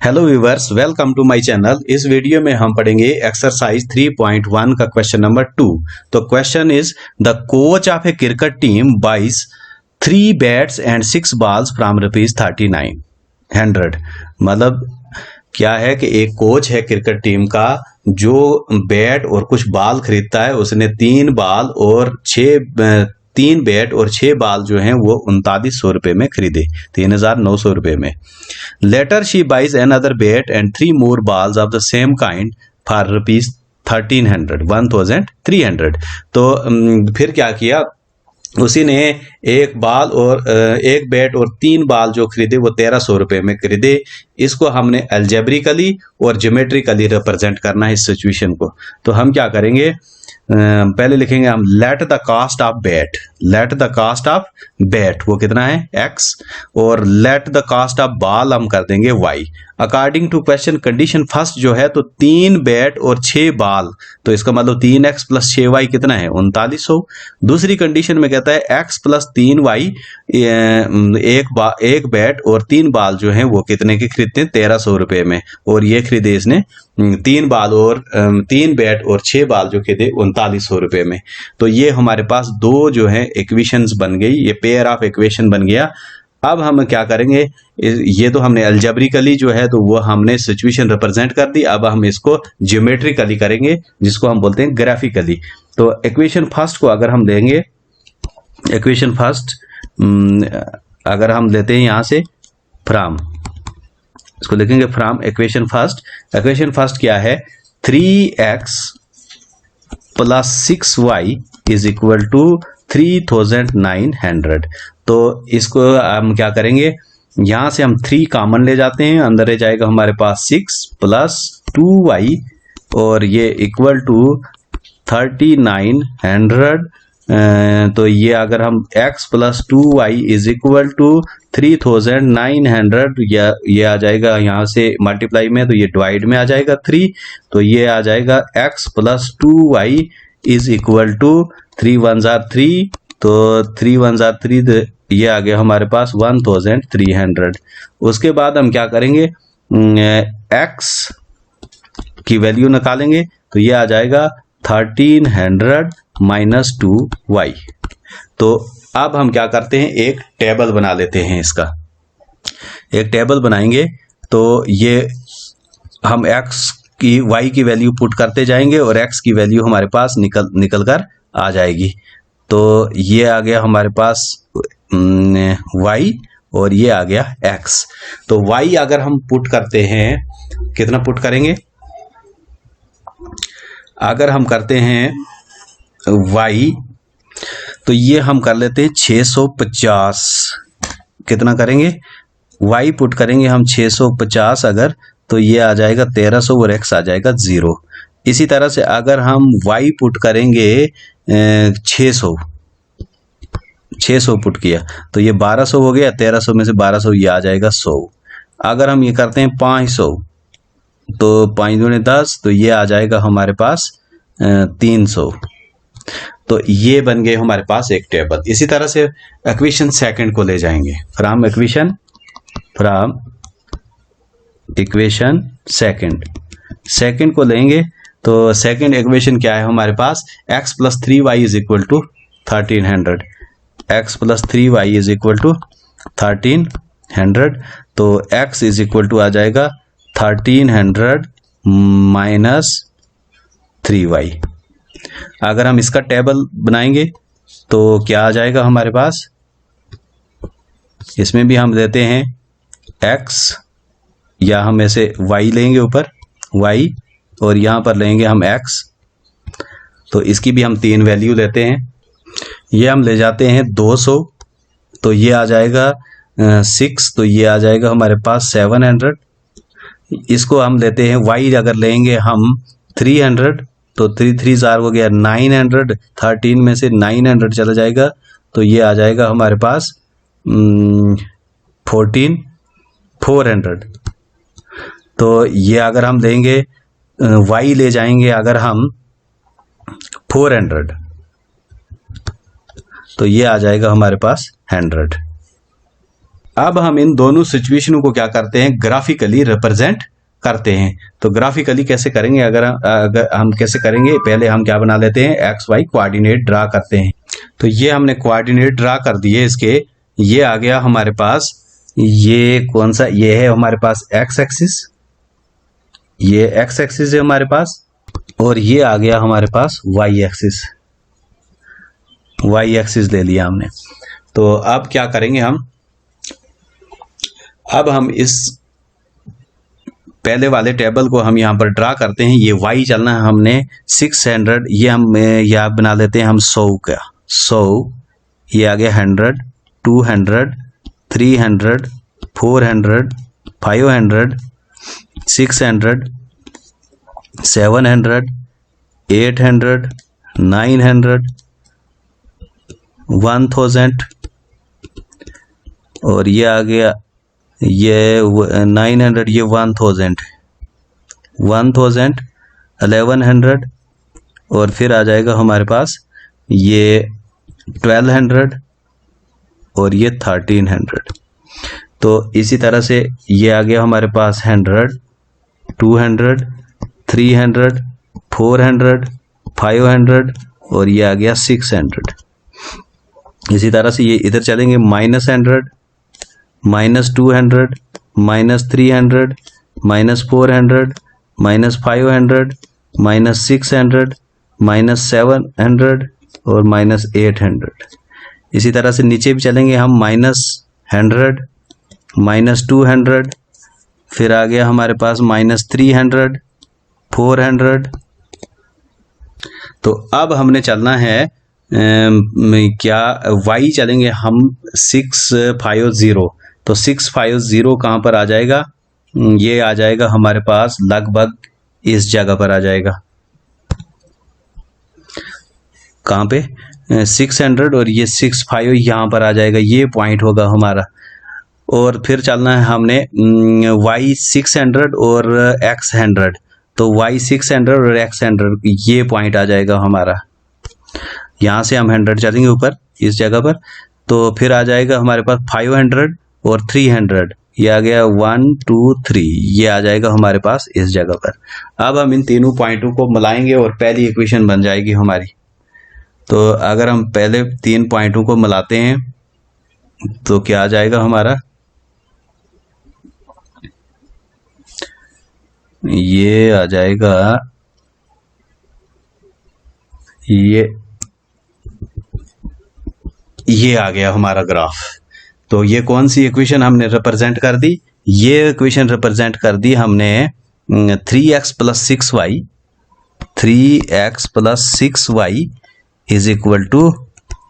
Hello viewers, welcome to my channel. इस video में हम पढ़ेंगे एक्सरसाइज 3.1 का क्वेश्चन नंबर 2। तो question is the coach of a cricket team buys 3 bats and 6 balls from ₹3900। मतलब क्या है कि एक कोच है क्रिकेट टीम का जो बैट और कुछ बॉल खरीदता है। उसने 3 बैट और 6 बॉल जो हैं वो 3900 रुपये में खरीदे, 3900 रुपये में। Later she buys another bat and 3 more balls of the same kind for ₹1300। तो फिर क्या किया, उसी ने एक बॉल और एक बैट और 3 बॉल जो खरीदे वो 1300 रुपये में खरीदे। इसको हमने अलजेब्रिकली और ज्योमेट्रिकली रिप्रेजेंट करना है इस सिचुएशन को। तो हम क्या करेंगे, पहले लिखेंगे हम let the cost of bat. Let the cost of bat वो कितना है x, और let the cost of ball हम कर देंगे y। According to question condition first जो है तो 3 बैट और 6 बॉल, तो इसका मतलब 3x प्लस 6y कितना है 3900। दूसरी कंडीशन में कहता है x प्लस 3y, एक बैट और 3 बॉल जो है वो कितने के खरीदते हैं 1300 रुपये में, और ये खरीदे इसने 3 बैट और 6 बॉल जो खरीदे 3900 रुपये में। तो ये हमारे पास दो जो है इक्वेशंस बन गई, ये पेयर ऑफ इक्वेशन बन गया। अब हम क्या करेंगे, ये तो हमने अलजेब्रिकली जो है तो वो हमने सिचुएशन रिप्रेजेंट कर दी। अब हम इसको ज्योमेट्रिकली करेंगे, जिसको हम बोलते हैं ग्राफिकली। तो इक्वेशन फर्स्ट को अगर हम लेंगे, इक्वेशन फर्स्ट अगर हम लेते हैं यहाँ से फ्रॉम, इसको लिखेंगे from equation first. Equation first क्या है, 3x plus 6y is equal to 3900। तो इसको हम क्या करेंगे, यहां से हम 3 कॉमन ले जाते हैं, अंदर रह जाएगा हमारे पास 6 प्लस 2y और ये इक्वल टू 3900। तो ये अगर हम x plus 2y is equal to 3900, ये आ जाएगा यहाँ से मल्टीप्लाई में, तो ये डिवाइड में आ जाएगा 3, तो ये आ जाएगा x plus 2y is equal to 3 1 3, तो 3 1 3, ये आ गया हमारे पास 1300। उसके बाद हम क्या करेंगे, x की वैल्यू निकालेंगे, तो ये आ जाएगा 1300 माइनस 2y। तो अब हम क्या करते हैं, एक टेबल बना लेते हैं। इसका एक टेबल बनाएंगे, तो ये हम x की y की वैल्यू पुट करते जाएंगे और x की वैल्यू हमारे पास निकल कर आ जाएगी। तो ये आ गया हमारे पास y और ये आ गया x। तो y अगर हम पुट करते हैं, कितना पुट करेंगे, अगर हम करते हैं y, तो ये हम कर लेते हैं 650। कितना करेंगे, y पुट करेंगे हम 650 अगर, तो ये आ जाएगा 1300 और x आ जाएगा 0। इसी तरह से अगर हम y पुट करेंगे 600 पुट किया, तो ये 1200 हो गया, 1300 में से 1200 ये आ जाएगा 100। अगर हम ये करते हैं 500, तो 5 दूने 10, तो ये आ जाएगा हमारे पास 300। तो ये बन गए हमारे पास एक टेबल। इसी तरह से इक्वेशन सेकंड को ले जाएंगे, फ्रॉम इक्वेशन सेकंड को लेंगे। तो सेकंड इक्वेशन क्या है हमारे पास, x plus 3y is equal to 1300। x plus 3y is equal to 1300। तो x इज इक्वल टू आ जाएगा 1300 माइनस 3y। अगर हम इसका टेबल बनाएंगे तो क्या आ जाएगा हमारे पास, इसमें भी हम देते हैं x, या हम ऐसे y लेंगे ऊपर y, और यहाँ पर लेंगे हम x। तो इसकी भी हम 3 वैल्यू लेते हैं। ये हम ले जाते हैं 200, तो ये आ जाएगा 6, तो ये आ जाएगा हमारे पास 700। इसको हम लेते हैं y, अगर लेंगे हम 300, तो 3 3 4 हो गया 900, 13 में से 900 चला जाएगा, तो ये आ जाएगा हमारे पास 400। तो ये अगर हम लेंगे y ले जाएंगे अगर हम 400, तो ये आ जाएगा हमारे पास 100। अब हम इन दोनों सिचुएशनों को क्या करते हैं, ग्राफिकली रिप्रेजेंट करते हैं। तो ग्राफिकली कैसे करेंगे, अगर हम कैसे करेंगे, पहले हम क्या बना लेते हैं, एक्स वाई कोऑर्डिनेट ड्रा करते हैं। तो ये हमने कोऑर्डिनेट ड्रा कर दिए इसके, ये आ गया हमारे पास, ये कौन सा, ये है हमारे पास एक्स एक्सिस, ये एक्स एक्सिस है हमारे पास, और ये आ गया हमारे पास वाई एक्सिस, वाई एक्सिस ले लिया हमने। तो अब क्या करेंगे हम, अब हम इस पहले वाले टेबल को हम यहाँ पर ड्रा करते हैं। ये y चलना है हमने 600, ये हम या बना लेते हैं हम 100 का, 100, ये आ गया 100, 200, 300, 400, 500, 600, 700, 800, 900, 1000, और ये आ गया ये 900, ये 1000, 1000, 1100, और फिर आ जाएगा हमारे पास ये 1200 और ये 1300। तो इसी तरह से ये आ गया हमारे पास 100, 200, 300, 400, 500, और ये आ गया 600। इसी तरह से ये इधर चलेंगे, -100, -200, -300, -400, -500, -600, -700 और -800। इसी तरह से नीचे भी चलेंगे हम, -100, -200, फिर आ गया हमारे पास -300, 400। तो अब हमने चलना है क्या, y चलेंगे हम 650। तो 650 कहाँ पर आ जाएगा, ये आ जाएगा हमारे पास लगभग इस जगह पर आ जाएगा, कहाँ पे, 600, और ये 65 यहाँ पर आ जाएगा, ये पॉइंट होगा हमारा। और फिर चलना है हमने y 600 और x 100। तो y 600 और x 100, ये पॉइंट आ जाएगा हमारा, यहाँ से हम 100 चलेंगे ऊपर इस जगह पर। तो फिर आ जाएगा हमारे पास 500 और 300, ये आ गया 1 2 3, ये आ जाएगा हमारे पास इस जगह पर। अब हम इन तीनों पॉइंटों को मिलाएंगे और पहली इक्वेशन बन जाएगी हमारी। तो अगर हम पहले 3 पॉइंटों को मिलाते हैं तो क्या आ जाएगा हमारा, ये आ जाएगा, ये आ गया हमारा ग्राफ। तो ये कौन सी इक्वेशन हमने रिप्रेजेंट कर दी, ये इक्वेशन रिप्रेजेंट कर दी हमने 3x + 6y, 3x + 6y is equal to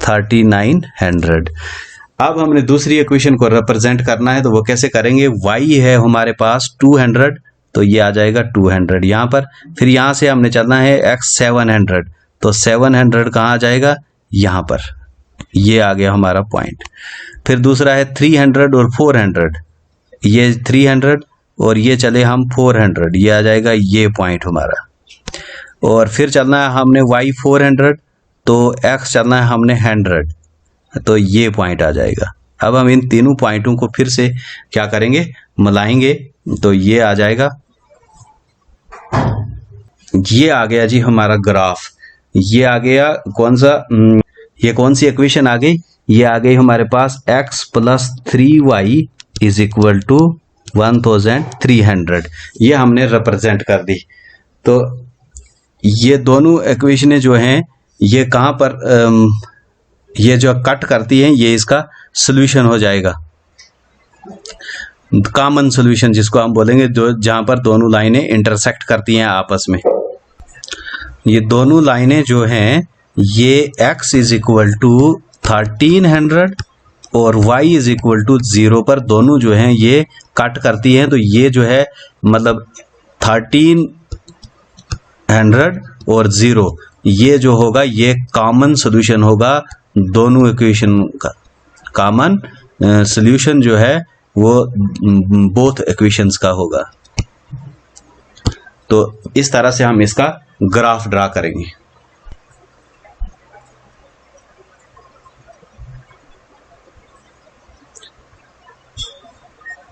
3900। अब हमने दूसरी इक्वेशन को रिप्रेजेंट करना है, तो वो कैसे करेंगे, y है हमारे पास 200, तो ये आ जाएगा 200 यहाँ पर। फिर यहाँ से हमने चलना है x 700, तो 700 कहाँ आ जाएगा, यहाँ पर, ये आ गया हमारा पॉइंट। फिर दूसरा है 300 और 400, ये 300 और ये चले हम 400, ये आ जाएगा ये पॉइंट हमारा। और फिर चलना है हमने y 400, तो x चलना है हमने 100, तो ये पॉइंट आ जाएगा। अब हम इन तीनों पॉइंटों को फिर से क्या करेंगे, मिलाएंगे। तो ये आ जाएगा, ये आ गया जी हमारा ग्राफ। ये आ गया कौन सा, ये कौन सी इक्वेशन आ गई, ये आ गई हमारे पास x + 3y is equal to 1300। ये हमने रिप्रेजेंट कर दी। तो ये दोनों इक्वेशनें जो हैं, ये कहाँ पर ये जो कट करती हैं, ये इसका सॉल्यूशन हो जाएगा, कॉमन सॉल्यूशन जिसको हम बोलेंगे, जो जहाँ पर दोनों लाइनें इंटरसेक्ट करती हैं आपस में। ये दोनों लाइनें जो हैं, ये x इज इक्वल टू 1300 और y इज इक्वल टू 0 पर दोनों जो हैं ये कट करती हैं। तो ये जो है मतलब 1300 और 0, ये जो होगा ये कॉमन सॉल्यूशन होगा दोनों इक्वेशन का। कॉमन सॉल्यूशन जो है वो बोथ इक्वेशंस का होगा। तो इस तरह से हम इसका ग्राफ ड्रा करेंगे।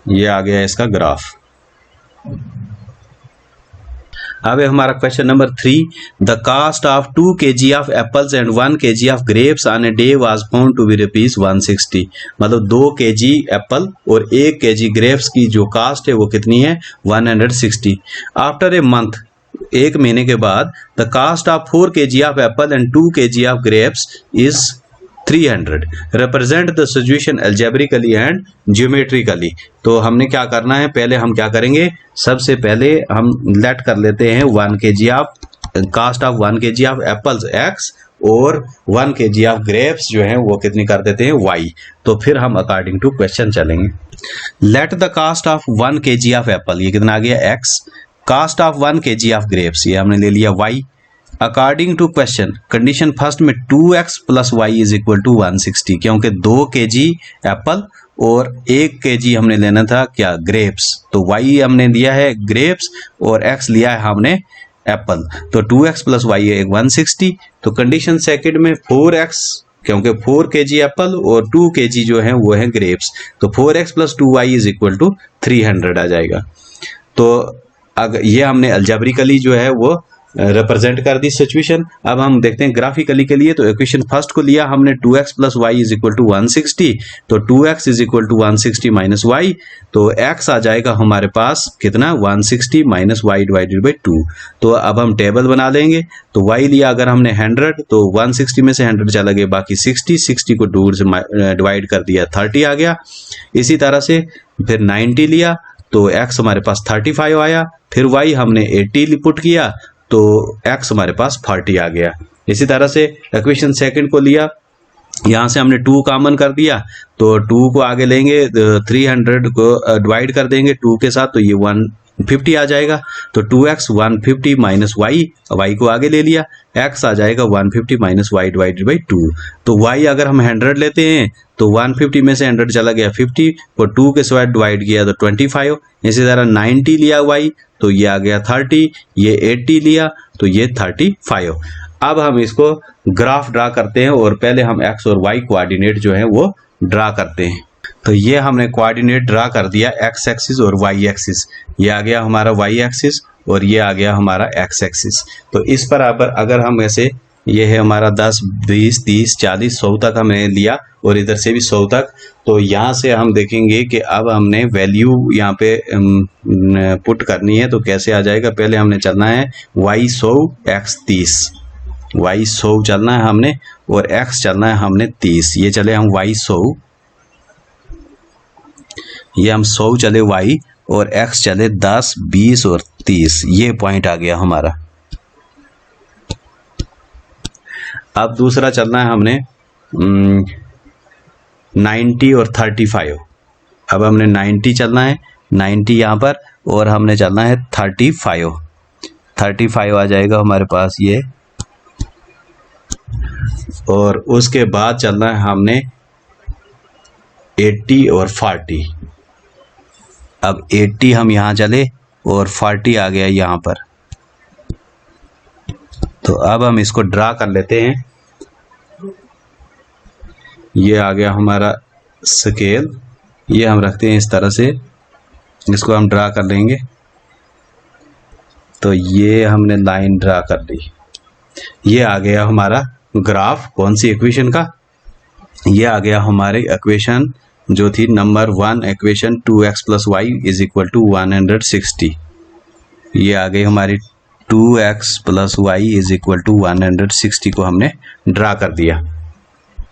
ये आ गया इसका ग्राफ। अब है हमारा question number 3, the cost of 2 kg of apples and 1 kg of grapes on a day was found to be rupees 160। मतलब 2 kg एप्पल और 1 kg ग्रेप्स की जो कास्ट है वो कितनी है, 160। आफ्टर ए मंथ, एक महीने के बाद, the cost of 4 kg of apple and 2 kg of grapes is 300। Represent the situation algebraically and geometrically. तो हमने क्या करना है, पहले हम क्या करेंगे, सबसे पहले हम लेट कर लेते हैं 1 kg of cost of 1 kg of apples x और 1 kg ऑफ ग्रेप्स जो है वो कितनी कर देते हैं, y। तो फिर हम अकॉर्डिंग टू क्वेश्चन चलेंगे। Let the cost of 1 kg of apple, ये कितना आ गया x, cost of 1 kg of grapes, ये हमने ले लिया y। According to question, condition first में 2x plus Y is equal to 160, क्योंकि 2 kg एप्पल और 1 kg हमने लेना था क्या, ग्रेप्स। तो y हमने लिया है ग्रेप्स और x लिया है हमने एप्पल। तो 2x प्लस वाई है 160। तो कंडीशन सेकंड में 4x, क्योंकि 4 kg एप्पल और 2 kg जो है वो है ग्रेप्स, तो 4x plus 2y is equal to 300 आ जाएगा। तो अगर ये हमने अलजेब्रिकली जो है वो रिप्रेजेंट कर दी सिचुएशन। अब हम देखते हैं ग्राफिकली के लिए। तो इक्वेशन फर्स्ट को लिया हमने 2x plus Y is equal to 160। तो 2x is equal to 160 minus y, तो x आ जाएगा हमारे पास कितना, 160 माइनस वाई डिवाइडेड बाई 2। तो अब हम टेबल बना लेंगे। तो y लिया अगर हमने 100, तो 160 में से 100 चला गया, बाकी 60 को 2 से डिवाइड कर दिया, 30 आ गया। इसी तरह से फिर 90 लिया, तो x हमारे पास 35 आया। फिर y हमने 80 पुट किया, तो x हमारे पास 40 आ गया। इसी तरह से इक्वेशन सेकंड को लिया, यहाँ से हमने 2 कॉमन कर दिया, तो 2 को आगे लेंगे, 300 को डिवाइड कर देंगे 2 के साथ, तो ये 150 आ जाएगा। तो 2x 150 माइनस वाई, वाई को आगे ले लिया, x आ जाएगा 150 माइनस वाई डिवाइडेड बाई 2। तो y अगर हम 100 लेते हैं तो 150 में से 100 चला गया 50, और 2 के साथ डिवाइड किया तो 25। इसी तरह 90 लिया y, तो ये आ गया 30, ये 80 लिया तो ये 35। अब हम इसको ग्राफ ड्रा करते हैं और पहले हम x और y कोऑर्डिनेट जो है वो ड्रा करते हैं। तो ये हमने कोऑर्डिनेट ड्रा कर दिया, x एक्सिस और y एक्सिस। ये आ गया हमारा y एक्सिस और ये आ गया हमारा x एक्सिस। तो इस पर अगर हम ऐसे, ये है हमारा 10, 20, 30, 40, 100 तक हमने लिया और इधर से भी 100 तक। तो यहाँ से हम देखेंगे कि अब हमने वैल्यू यहाँ पे पुट करनी है। तो कैसे आ जाएगा, पहले हमने चलना है y 100 x 30, y 100 चलना है हमने और x चलना है हमने 30। ये चले हम y 100, ये हम 100 चले y और x चले 10, 20 और 30। ये पॉइंट आ गया हमारा। अब दूसरा चलना है हमने 90 और 35। अब हमने 90 चलना है, 90 यहाँ पर, और हमने चलना है 35 आ जाएगा हमारे पास ये। और उसके बाद चलना है हमने 80 और 40। अब 80 हम यहाँ चले और 40 आ गया यहाँ पर। तो अब हम इसको ड्रा कर लेते हैं। ये आ गया हमारा स्केल, ये हम रखते हैं इस तरह से, इसको हम ड्रा कर लेंगे। तो ये हमने लाइन ड्रा कर ली। ये आ गया हमारा ग्राफ, कौन सी इक्वेशन का, ये आ गया हमारे इक्वेशन जो थी number 1, equation 2x plus Y is equal to 160। ये आ गई हमारी 2x plus Y is equal to 160 को हमने ड्रा कर दिया।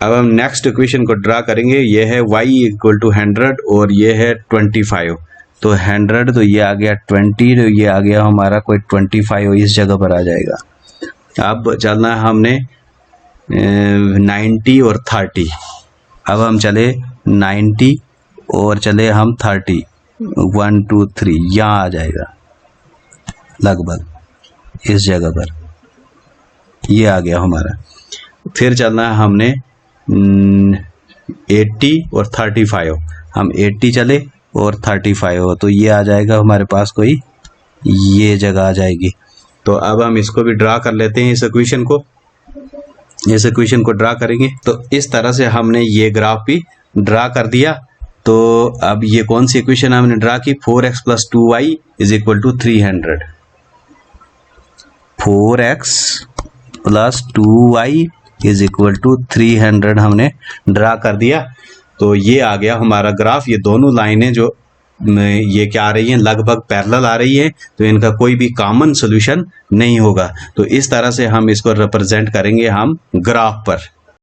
अब हम नेक्स्ट इक्वेशन को ड्रा करेंगे। ये है y इक्वल टू 100 और ये है 25। तो 100 तो ये आ गया 20, तो ये आ गया हमारा कोई 25 इस जगह पर आ जाएगा। अब चलना है हमने 90 और 30। अब हम चले 90 और चले हम 30, 1 2 3 यहाँ आ जाएगा लगभग इस जगह पर, ये आ गया हमारा। फिर चलना है हमने 80 और 35। हम 80 चले और 35, तो ये आ जाएगा हमारे पास कोई ये जगह आ जाएगी। तो अब हम इसको भी ड्रा कर लेते हैं, इस इक्वेशन को ड्रा करेंगे। तो इस तरह से हमने ये ग्राफ भी ड्रा कर दिया। तो अब ये कौन सी इक्वेशन हमने ड्रा की, 4x plus 2y is equal to 300। 4x plus 2y is equal to 300 हमने ड्रा कर दिया। तो ये आ गया हमारा ग्राफ। ये दोनों लाइनें जो ये क्या आ रही हैं, लगभग पैरेलल आ रही है, तो इनका कोई भी कॉमन सोल्यूशन नहीं होगा। तो इस तरह से हम इसको रिप्रेजेंट करेंगे हम ग्राफ पर।